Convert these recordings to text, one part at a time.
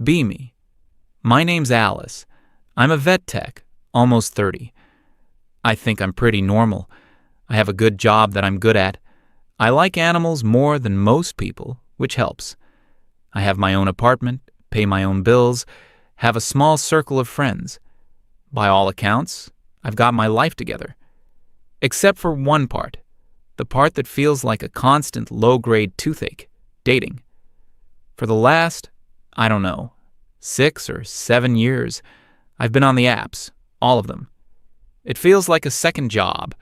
Be me. My name's Alice. I'm a vet tech, almost 30. I think I'm pretty normal. I have a good job that I'm good at. I like animals more than most people, which helps. I have my own apartment, pay my own bills, have a small circle of friends. By all accounts, I've got my life together. Except for one part, the part that feels like a constant low-grade toothache, dating. For the last, I don't know, 6 or 7 years, I've been on the apps, all of them. It feels like a second job,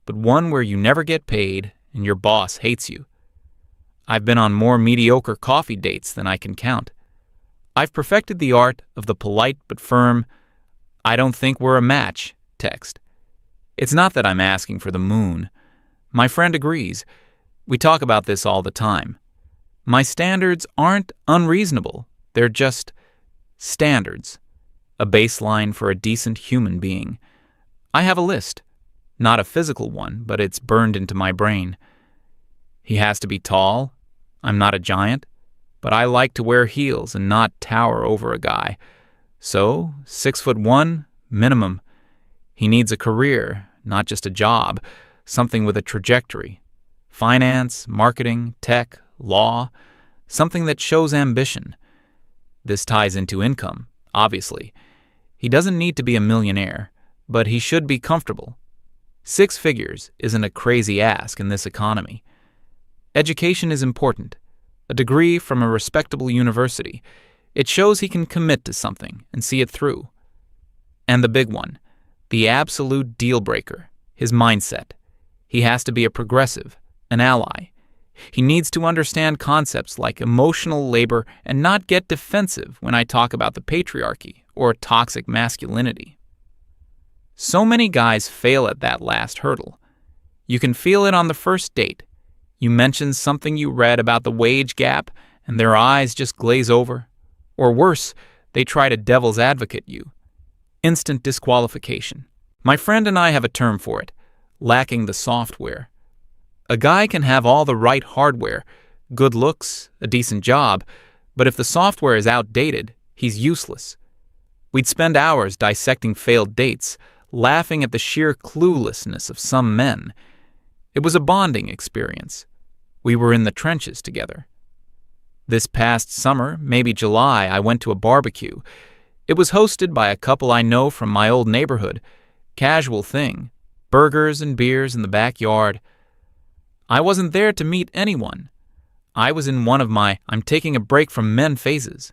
but one where you never get paid and your boss hates you. I've been on more mediocre coffee dates than I can count. I've perfected the art of the polite but firm, "I don't think we're a match" text. It's not that I'm asking for the moon. My friend agrees. We talk about this all the time. My standards aren't unreasonable. They're just standards. A baseline for a decent human being. I have a list. Not a physical one, but it's burned into my brain. He has to be tall. I'm not a giant, but I like to wear heels and not tower over a guy. So, 6'1", minimum. He needs a career, not just a job, something with a trajectory. Finance, marketing, tech, law, something that shows ambition. This ties into income, obviously. He doesn't need to be a millionaire, but he should be comfortable. 6 figures isn't a crazy ask in this economy. Education is important. A degree from a respectable university. It shows he can commit to something and see it through. And the big one, the absolute deal breaker, his mindset. He has to be a progressive, an ally. He needs to understand concepts like emotional labor and not get defensive when I talk about the patriarchy or toxic masculinity. So many guys fail at that last hurdle. You can feel it on the first date. You mention something you read about the wage gap and their eyes just glaze over. Or worse, they try to devil's advocate you. Instant disqualification. My friend and I have a term for it, lacking the software. A guy can have all the right hardware, good looks, a decent job, but if the software is outdated, he's useless. We'd spend hours dissecting failed dates, laughing at the sheer cluelessness of some men. It was a bonding experience. We were in the trenches together. This past summer, maybe July, I went to a barbecue. It was hosted by a couple I know from my old neighborhood. Casual thing. Burgers and beers in the backyard. I wasn't there to meet anyone. I was in one of my I'm taking a break from men phases.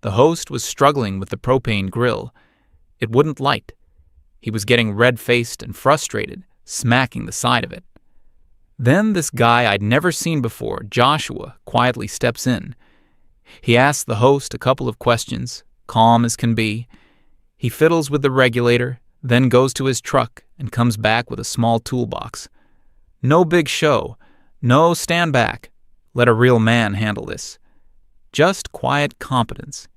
The host was struggling with the propane grill. It wouldn't light. He was getting red-faced and frustrated, smacking the side of it. Then this guy I'd never seen before, Joshua, quietly steps in. He asks the host a couple of questions, calm as can be. He fiddles with the regulator, then goes to his truck and comes back with a small toolbox. No big show. No stand back. Let a real man handle this. Just quiet competence.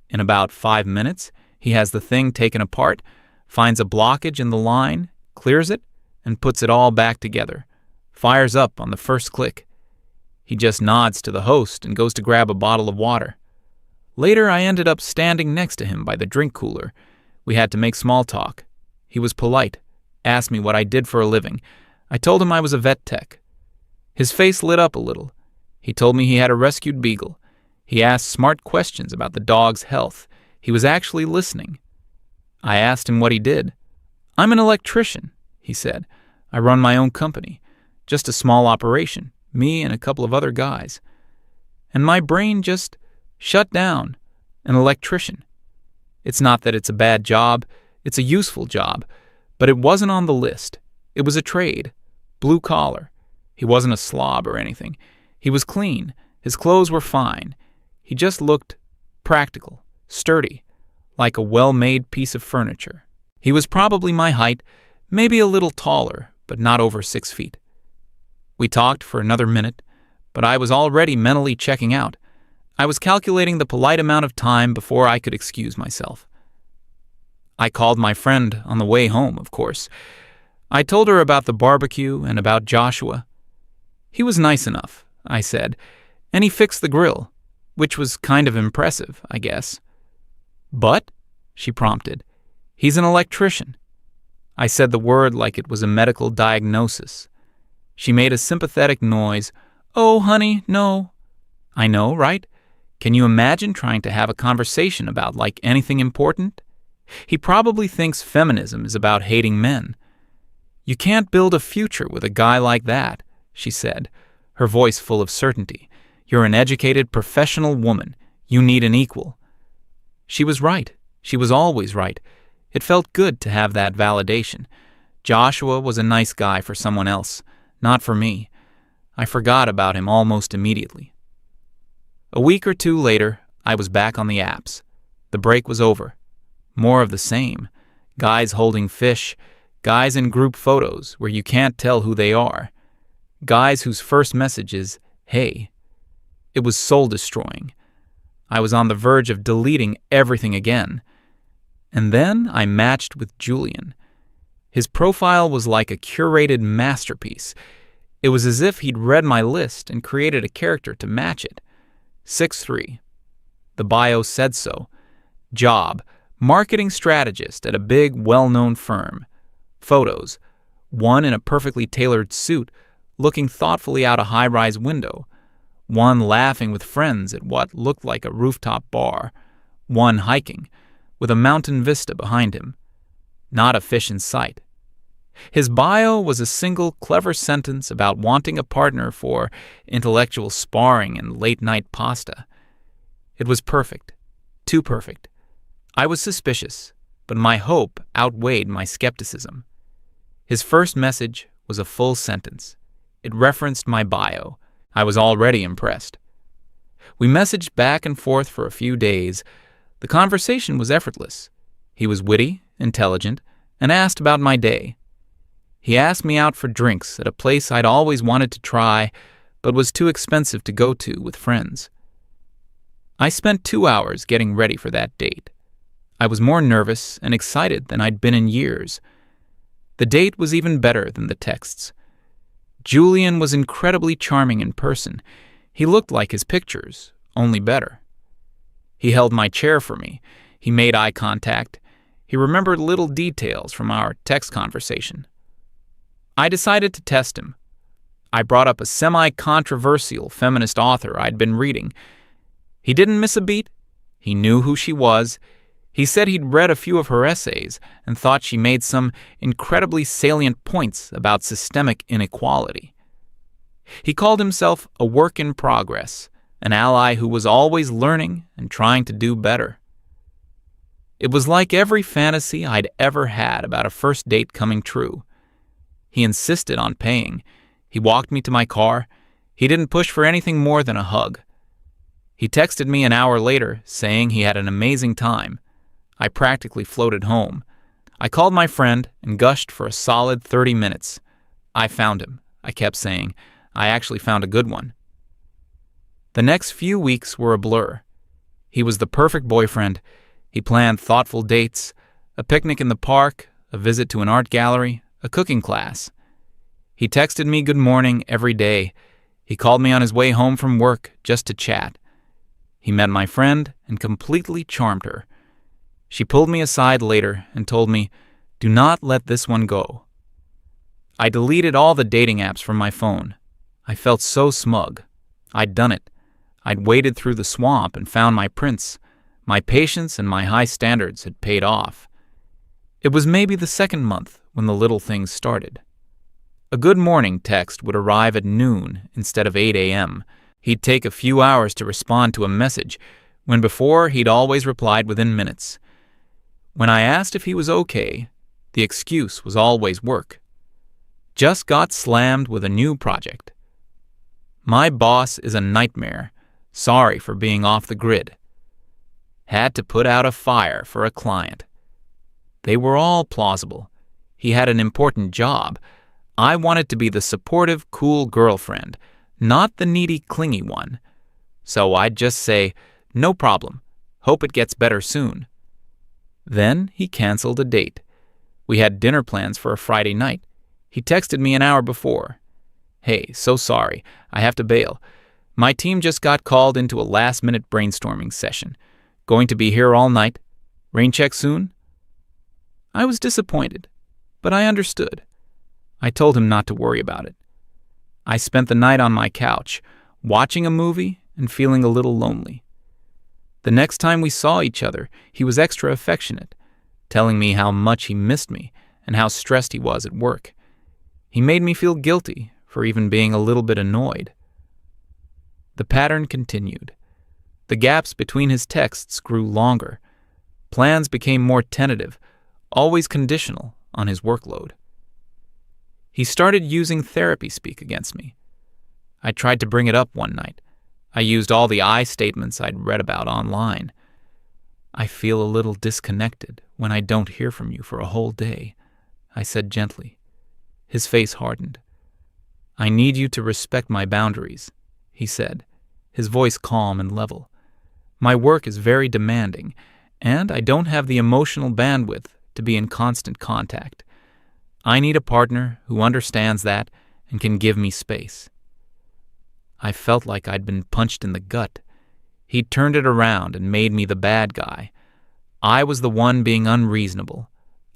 In about 5 minutes, he has the thing taken apart, finds a blockage in the line, clears it, and puts it all back together. Fires up on the first click. He just nods to the host and goes to grab a bottle of water. Later, I ended up standing next to him by the drink cooler. We had to make small talk. He was polite, asked me what I did for a living. I told him I was a vet tech. His face lit up a little. He told me he had a rescued beagle. He asked smart questions about the dog's health. He was actually listening. I asked him what he did. "I'm an electrician," he said. "I run my own company. Just a small operation, me and a couple of other guys." And my brain just shut down. An electrician. It's not that it's a bad job, it's a useful job, but it wasn't on the list. It was a trade, blue collar. He wasn't a slob or anything. He was clean, his clothes were fine. He just looked practical, sturdy, like a well-made piece of furniture. He was probably my height, maybe a little taller, but not over 6 feet. We talked for another minute, but I was already mentally checking out. I was calculating the polite amount of time before I could excuse myself. I called my friend on the way home, of course. I told her about the barbecue and about Joshua. "He was nice enough," I said, "and he fixed the grill. which was kind of impressive, I guess. "But?" she prompted. "He's an electrician." I said the word like it was a medical diagnosis. She made a sympathetic noise. "Oh, honey, no." "I know, right? Can you imagine trying to have a conversation about like anything important? He probably thinks feminism is about hating men." "You can't build a future with a guy like that," she said, her voice full of certainty. "You're an educated, professional woman. You need an equal." She was right. She was always right. It felt good to have that validation. Joshua was a nice guy for someone else, not for me. I forgot about him almost immediately. A week or two later, I was back on the apps. The break was over. More of the same. Guys holding fish, guys in group photos where you can't tell who they are, guys whose first message is, "Hey." It was soul-destroying. I was on the verge of deleting everything again. And then I matched with Julian. His profile was like a curated masterpiece. It was as if he'd read my list and created a character to match it. 6'3". The bio said so. Job: marketing strategist at a big, well-known firm. Photos: one in a perfectly tailored suit, looking thoughtfully out a high-rise window. One laughing with friends at what looked like a rooftop bar. One hiking, with a mountain vista behind him. Not a fish in sight. His bio was a single clever sentence about wanting a partner for intellectual sparring and late-night pasta. It was perfect. Too perfect. I was suspicious, but my hope outweighed my skepticism. His first message was a full sentence. It referenced my bio. I was already impressed. We messaged back and forth for a few days. The conversation was effortless. He was witty, intelligent, and asked about my day. He asked me out for drinks at a place I'd always wanted to try, but was too expensive to go to with friends. I spent 2 hours getting ready for that date. I was more nervous and excited than I'd been in years. The date was even better than the texts. Julian was incredibly charming in person. He looked like his pictures, only better. He held my chair for me. He made eye contact. He remembered little details from our text conversation. I decided to test him. I brought up a semi-controversial feminist author I'd been reading. He didn't miss a beat. He knew who she was. He said he'd read a few of her essays and thought she made some incredibly salient points about systemic inequality. He called himself a work in progress, an ally who was always learning and trying to do better. It was like every fantasy I'd ever had about a first date coming true. He insisted on paying. He walked me to my car. He didn't push for anything more than a hug. He texted me an hour later saying he had an amazing time. I practically floated home. I called my friend and gushed for a solid 30 minutes. "I found him," I kept saying. "I actually found a good one." The next few weeks were a blur. He was the perfect boyfriend. He planned thoughtful dates, a picnic in the park, a visit to an art gallery, a cooking class. He texted me good morning every day. He called me on his way home from work just to chat. He met my friend and completely charmed her. She pulled me aside later and told me, "Do not let this one go." I deleted all the dating apps from my phone. I felt so smug. I'd done it. I'd waded through the swamp and found my prince. My patience and my high standards had paid off. It was maybe the second month when the little things started. A good morning text would arrive at noon instead of 8 a.m. He'd take a few hours to respond to a message, when before he'd always replied within minutes. When I asked if he was okay, the excuse was always work. Just got slammed with a new project. My boss is a nightmare. Sorry for being off the grid. Had to put out a fire for a client. They were all plausible. He had an important job. I wanted to be the supportive, cool girlfriend, not the needy, clingy one. So I'd just say, "No problem. Hope it gets better soon." Then he canceled a date. We had dinner plans for a Friday night. He texted me an hour before. "Hey, so sorry. I have to bail. My team just got called into a last-minute brainstorming session. Going to be here all night. Rain check soon? I was disappointed, but I understood. I told him not to worry about it. I spent the night on my couch, watching a movie and feeling a little lonely. The next time we saw each other, he was extra affectionate, telling me how much he missed me and how stressed he was at work. He made me feel guilty for even being a little bit annoyed. The pattern continued. The gaps between his texts grew longer. Plans became more tentative, always conditional on his workload. He started using therapy speak against me. I tried to bring it up one night. I used all the I statements I'd read about online. I feel a little disconnected when I don't hear from you for a whole day, I said gently. His face hardened. I need you to respect my boundaries, he said, his voice calm and level. My work is very demanding, and I don't have the emotional bandwidth to be in constant contact. I need a partner who understands that and can give me space. I felt like I'd been punched in the gut. He'd turned it around and made me the bad guy. I was the one being unreasonable.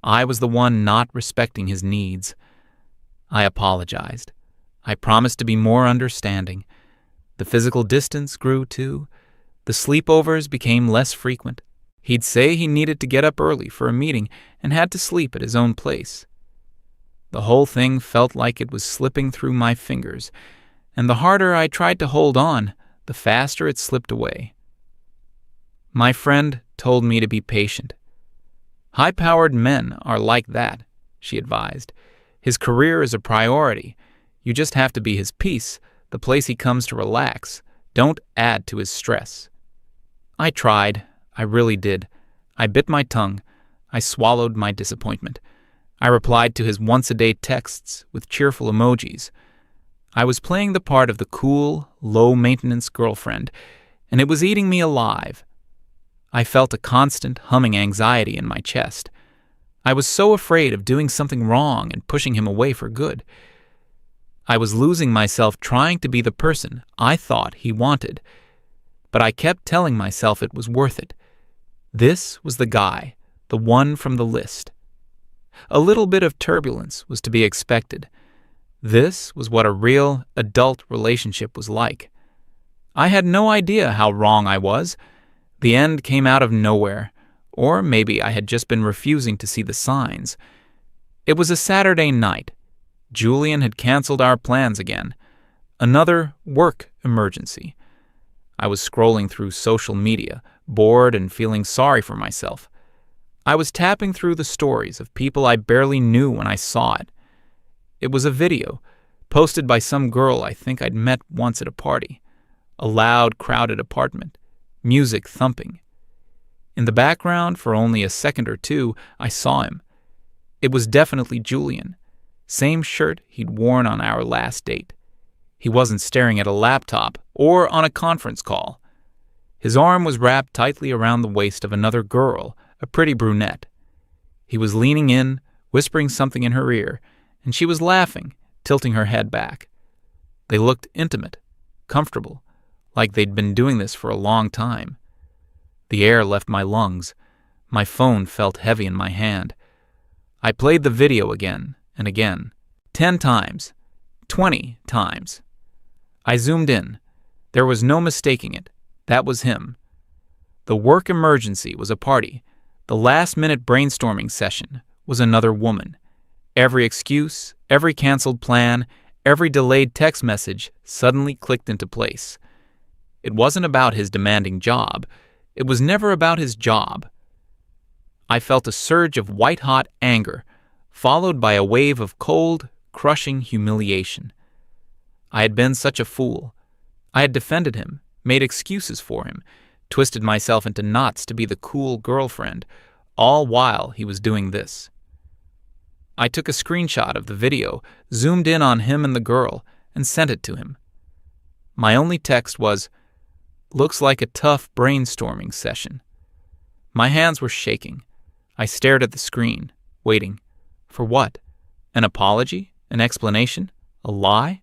I was the one not respecting his needs. I apologized. I promised to be more understanding. The physical distance grew too. The sleepovers became less frequent. He'd say he needed to get up early for a meeting and had to sleep at his own place. The whole thing felt like it was slipping through my fingers, and the harder I tried to hold on, the faster it slipped away. My friend told me to be patient. High-powered men are like that, she advised. His career is a priority. You just have to be his peace, the place he comes to relax. Don't add to his stress. I tried. I really did. I bit my tongue. I swallowed my disappointment. I replied to his once-a-day texts with cheerful emojis. I was playing the part of the cool, low-maintenance girlfriend, and it was eating me alive. I felt a constant humming anxiety in my chest. I was so afraid of doing something wrong and pushing him away for good. I was losing myself trying to be the person I thought he wanted, but I kept telling myself it was worth it. This was the guy, the one from the list. A little bit of turbulence was to be expected. This was what a real adult relationship was like. I had no idea how wrong I was. The end came out of nowhere, or maybe I had just been refusing to see the signs. It was a Saturday night. Julian had canceled our plans again. Another work emergency. I was scrolling through social media, bored and feeling sorry for myself. I was tapping through the stories of people I barely knew when I saw it. It was a video, posted by some girl I think I'd met once at a party. A loud, crowded apartment, music thumping. In the background, for only a second or two, I saw him. It was definitely Julian. Same shirt he'd worn on our last date. He wasn't staring at a laptop or on a conference call. His arm was wrapped tightly around the waist of another girl, a pretty brunette. He was leaning in, whispering something in her ear, and she was laughing, tilting her head back. They looked intimate, comfortable, like they'd been doing this for a long time. The air left my lungs. My phone felt heavy in my hand. I played the video again and again, 10 times, 20 times. I zoomed in. There was no mistaking it. That was him. The work emergency was a party. The last-minute brainstorming session was another woman. Every excuse, every canceled plan, every delayed text message suddenly clicked into place. It wasn't about his demanding job. It was never about his job. I felt a surge of white-hot anger, followed by a wave of cold, crushing humiliation. I had been such a fool. I had defended him, made excuses for him, twisted myself into knots to be the cool girlfriend, all while he was doing this. I took a screenshot of the video, zoomed in on him and the girl, and sent it to him. My only text was, "Looks like a tough brainstorming session." My hands were shaking. I stared at the screen, waiting. For what? An apology? An explanation? A lie?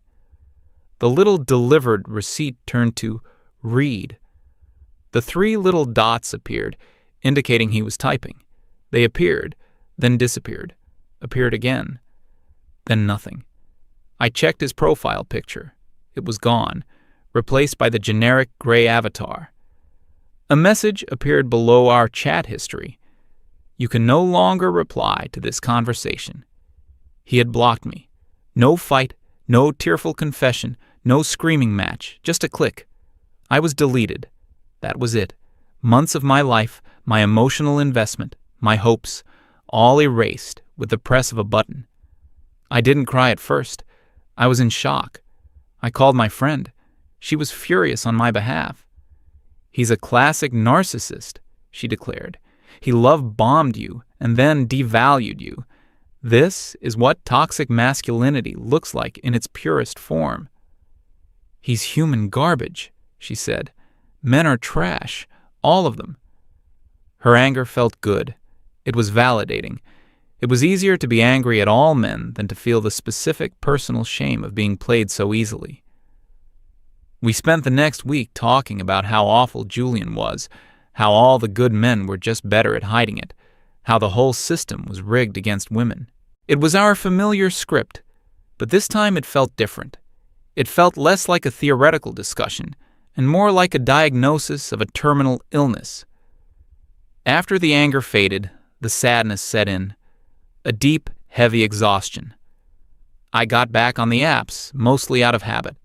The little delivered receipt turned to read. The 3 little dots appeared, indicating he was typing. They appeared, then disappeared, appeared again, then nothing. I checked his profile picture. It was gone, replaced by the generic gray avatar. A message appeared below our chat history. You can no longer reply to this conversation. He had blocked me. No fight, no tearful confession, no screaming match, just a click. I was deleted. That was it. Months of my life, my emotional investment, my hopes, all erased with the press of a button. I didn't cry at first. I was in shock. I called my friend. She was furious on my behalf. He's a classic narcissist, she declared. He love-bombed you and then devalued you. This is what toxic masculinity looks like in its purest form. He's human garbage, she said. Men are trash, all of them. Her anger felt good. It was validating. It was easier to be angry at all men than to feel the specific personal shame of being played so easily. We spent the next week talking about how awful Julian was, how all the good men were just better at hiding it, how the whole system was rigged against women. It was our familiar script, but this time it felt different. It felt less like a theoretical discussion and more like a diagnosis of a terminal illness. After the anger faded, the sadness set in, a deep, heavy exhaustion. I got back on the apps, mostly out of habit.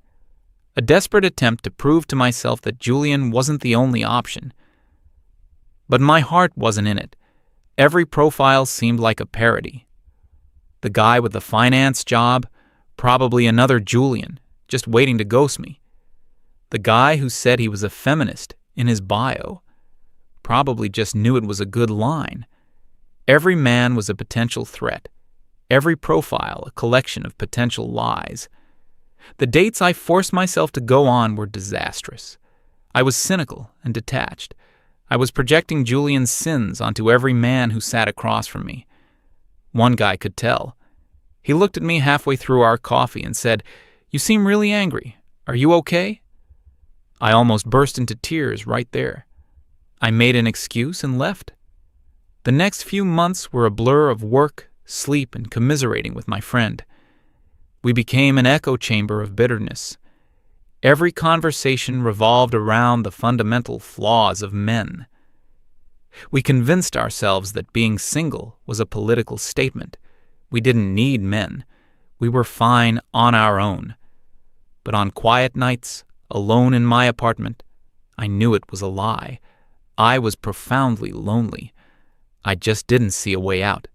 A desperate attempt to prove to myself that Julian wasn't the only option. But my heart wasn't in it. Every profile seemed like a parody. The guy with the finance job, probably another Julian, just waiting to ghost me. The guy who said he was a feminist in his bio, probably just knew it was a good line. Every man was a potential threat. Every profile a collection of potential lies. The dates I forced myself to go on were disastrous. I was cynical and detached. I was projecting Julian's sins onto every man who sat across from me. One guy could tell. He looked at me halfway through our coffee and said, "You seem really angry. Are you okay?" I almost burst into tears right there. I made an excuse and left. The next few months were a blur of work, sleep, and commiserating with my friend. We became an echo chamber of bitterness. Every conversation revolved around the fundamental flaws of men. We convinced ourselves that being single was a political statement. We didn't need men. We were fine on our own. But on quiet nights, alone in my apartment, I knew it was a lie. I was profoundly lonely. I just didn't see a way out.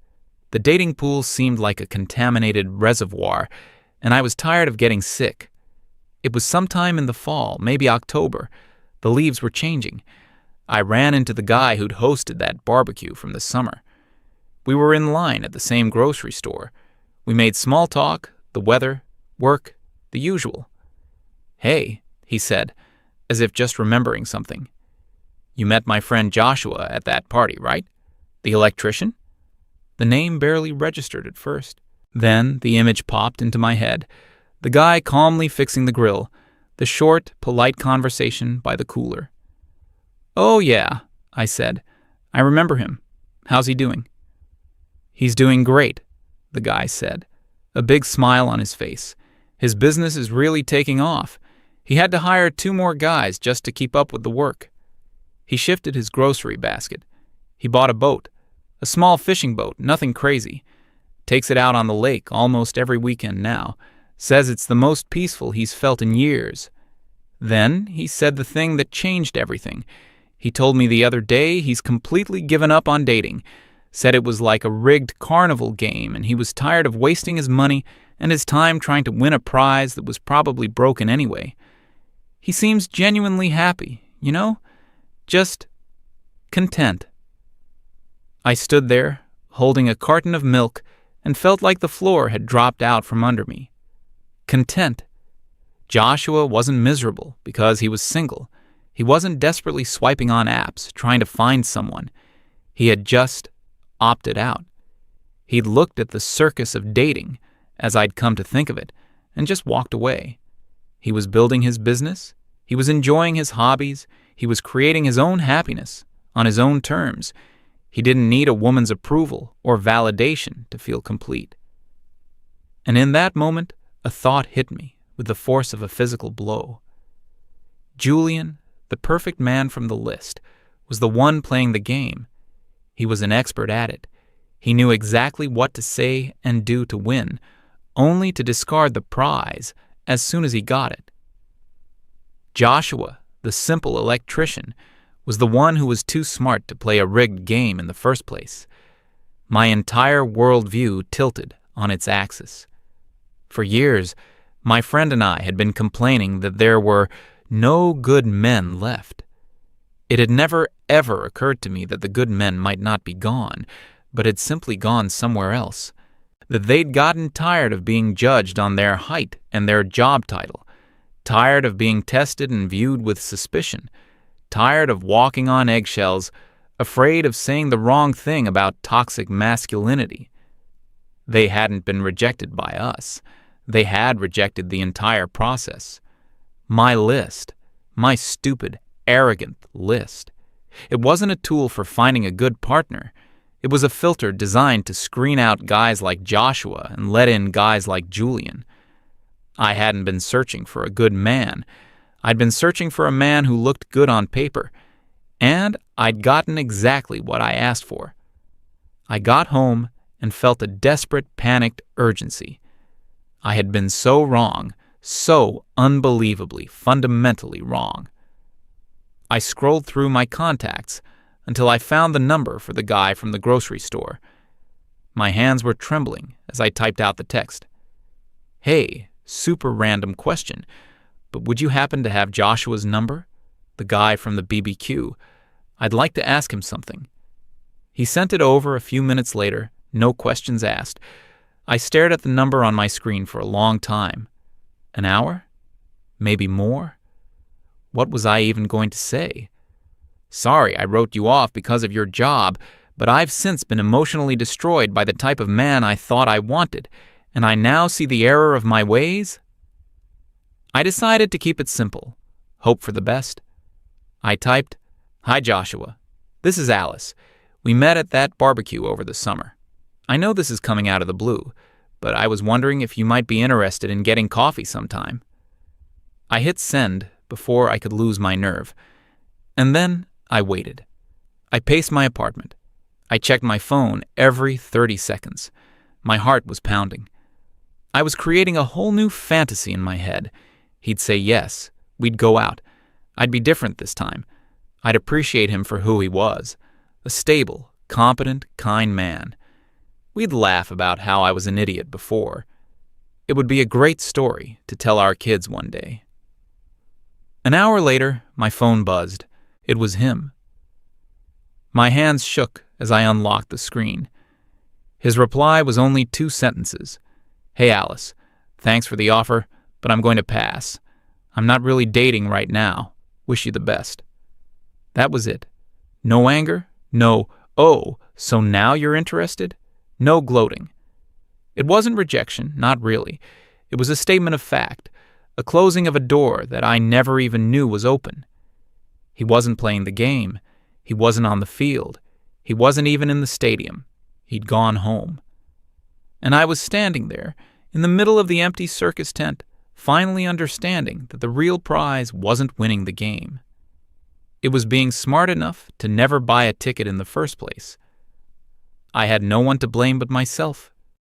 The dating pool seemed like a contaminated reservoir, and I was tired of getting sick. It was sometime in the fall, maybe October. The leaves were changing. I ran into the guy who'd hosted that barbecue from the summer. We were in line at the same grocery store. We made small talk, the weather, work, the usual. "Hey," he said, as if just remembering something. "You met my friend Joshua at that party, right? The electrician?" The name barely registered at first. Then the image popped into my head. The guy calmly fixing the grill, the short, polite conversation by the cooler. "Oh, yeah," I said. "I remember him. How's he doing?" "He's doing great," the guy said, a big smile on his face. "His business is really taking off. He had to hire 2 more guys just to keep up with the work." He shifted his grocery basket. He bought a boat, a small fishing boat, nothing crazy. Takes it out on the lake almost every weekend now. Says it's the most peaceful he's felt in years. Then he said the thing that changed everything. He told me the other day he's completely given up on dating. Said it was like a rigged carnival game and he was tired of wasting his money and his time trying to win a prize that was probably broken anyway. He seems genuinely happy, you know? Just content. I stood there, holding a carton of milk, and felt like the floor had dropped out from under me. Content. Joshua wasn't miserable because he was single. He wasn't desperately swiping on apps, trying to find someone. He had just opted out. He'd looked at the circus of dating, as I'd come to think of it, and just walked away. He was building his business. He was enjoying his hobbies. He was creating his own happiness on his own terms. He didn't need a woman's approval or validation to feel complete. And in that moment, a thought hit me with the force of a physical blow. Julian, the perfect man from the list, was the one playing the game. He was an expert at it. He knew exactly what to say and do to win, only to discard the prize as soon as he got it. Joshua, the simple electrician, was the one who was too smart to play a rigged game in the first place. My entire worldview tilted on its axis. For years, my friend and I had been complaining that there were no good men left. It had never, ever occurred to me that the good men might not be gone, but had simply gone somewhere else. That they'd gotten tired of being judged on their height and their job title, tired of being tested and viewed with suspicion, tired of walking on eggshells, afraid of saying the wrong thing about toxic masculinity. They hadn't been rejected by us. They had rejected the entire process. My list, my stupid, arrogant list. It wasn't a tool for finding a good partner. It was a filter designed to screen out guys like Joshua and let in guys like Julian. I hadn't been searching for a good man. I'd been searching for a man who looked good on paper, and I'd gotten exactly what I asked for. I got home and felt a desperate, panicked urgency. I had been so wrong, so unbelievably, fundamentally wrong. I scrolled through my contacts until I found the number for the guy from the grocery store. My hands were trembling as I typed out the text. Hey, super random question, but would you happen to have Joshua's number? The guy from the BBQ. I'd like to ask him something. He sent it over a few minutes later, no questions asked. I stared at the number on my screen for a long time. An hour? Maybe more? What was I even going to say? Sorry, I wrote you off because of your job, but I've since been emotionally destroyed by the type of man I thought I wanted, and I now see the error of my ways. I decided to keep it simple. Hope for the best. I typed, Hi Joshua, this is Alice. We met at that barbecue over the summer. I know this is coming out of the blue, but I was wondering if you might be interested in getting coffee sometime. I hit send before I could lose my nerve. And then I waited. I paced my apartment. I checked my phone every 30 seconds. My heart was pounding. I was creating a whole new fantasy in my head. He'd say yes. We'd go out. I'd be different this time. I'd appreciate him for who he was. A stable, competent, kind man. We'd laugh about how I was an idiot before. It would be a great story to tell our kids one day. An hour later, my phone buzzed. It was him. My hands shook as I unlocked the screen. His reply was only 2 sentences. Hey Alice, thanks for the offer, but I'm going to pass. I'm not really dating right now. Wish you the best. That was it. No anger, no, oh, so now you're interested? No gloating. It wasn't rejection, not really. It was a statement of fact, a closing of a door that I never even knew was open. He wasn't playing the game. He wasn't on the field. He wasn't even in the stadium. He'd gone home. And I was standing there, in the middle of the empty circus tent, finally understanding that the real prize wasn't winning the game. It was being smart enough to never buy a ticket in the first place. I had no one to blame but myself